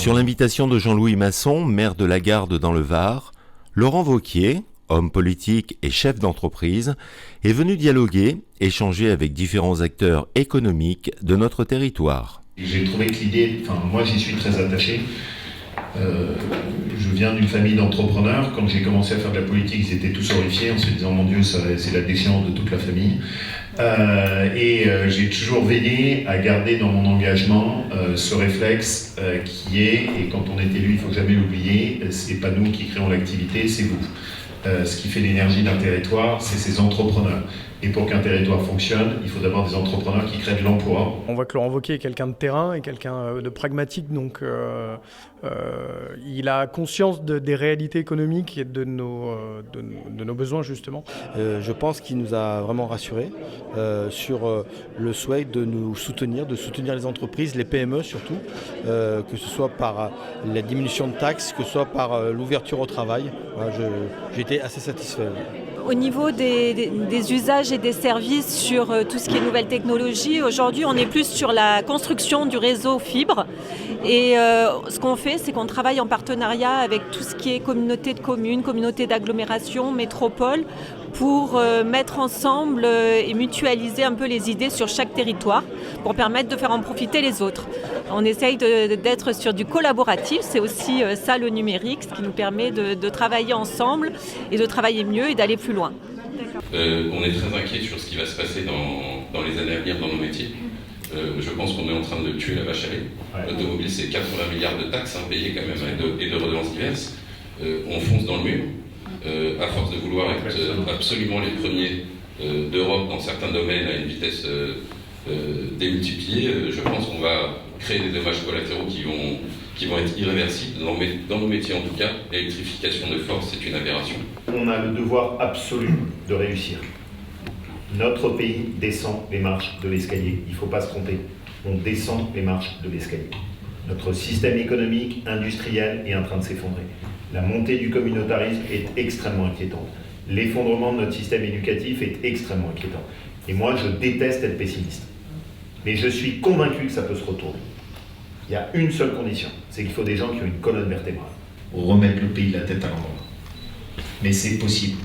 Sur l'invitation de Jean-Louis Masson, maire de Lagarde dans le Var, Laurent Wauquiez, homme politique et chef d'entreprise, est venu dialoguer, échanger avec différents acteurs économiques de notre territoire. J'ai trouvé que l'idée, moi j'y suis très attaché. Je viens d'une famille d'entrepreneurs. Quand j'ai commencé à faire de la politique, ils étaient tous horrifiés en se disant mon Dieu, c'est la déchéance de toute la famille. J'ai toujours veillé à garder dans mon engagement ce réflexe qui est, et quand on est élu, il ne faut jamais l'oublier, c'est pas nous qui créons l'activité, c'est vous. Ce qui fait l'énergie d'un territoire, c'est ces entrepreneurs. Et pour qu'un territoire fonctionne, il faut d'abord des entrepreneurs qui créent de l'emploi. On voit que Laurent Wauquiez est quelqu'un de terrain et quelqu'un de pragmatique, donc il a conscience des réalités économiques et de nos besoins justement. Je pense qu'il nous a vraiment rassurés sur le souhait de nous soutenir, de soutenir les entreprises, les PME surtout, que ce soit par la diminution de taxes, que ce soit par l'ouverture au travail. Voilà, j'ai été assez satisfait. Au niveau des usages et des services sur tout ce qui est nouvelles technologies, aujourd'hui on est plus sur la construction du réseau fibre et ce qu'on fait c'est qu'on travaille en partenariat avec tout ce qui est communauté de communes, communauté d'agglomération, métropole pour mettre ensemble et mutualiser un peu les idées sur chaque territoire pour permettre de faire en profiter les autres. On essaye d'être sur du collaboratif, c'est aussi ça le numérique, ce qui nous permet de travailler ensemble et de travailler mieux et d'aller plus loin. On est très inquiet sur ce qui va se passer dans les années à venir dans nos métiers. Je pense qu'on est en train de tuer la vache à lait. L'automobile, c'est 80 milliards de taxes payées quand même et de redevances diverses. On fonce dans le mur. À force de vouloir être absolument les premiers d'Europe dans certains domaines à une vitesse démultipliée, je pense qu'on va créer des dommages collatéraux qui vont être irréversibles. Dans nos métiers en tout cas, l'électrification de force, c'est une aberration. On a le devoir absolu de réussir. Notre pays descend les marches de l'escalier. Il ne faut pas se tromper. On descend les marches de l'escalier. Notre système économique, industriel est en train de s'effondrer. La montée du communautarisme est extrêmement inquiétante. L'effondrement de notre système éducatif est extrêmement inquiétant. Et moi, je déteste être pessimiste. Mais je suis convaincu que ça peut se retourner. Il y a une seule condition, c'est qu'il faut des gens qui ont une colonne vertébrale pour remettre le pays de la tête à l'endroit. Mais c'est possible.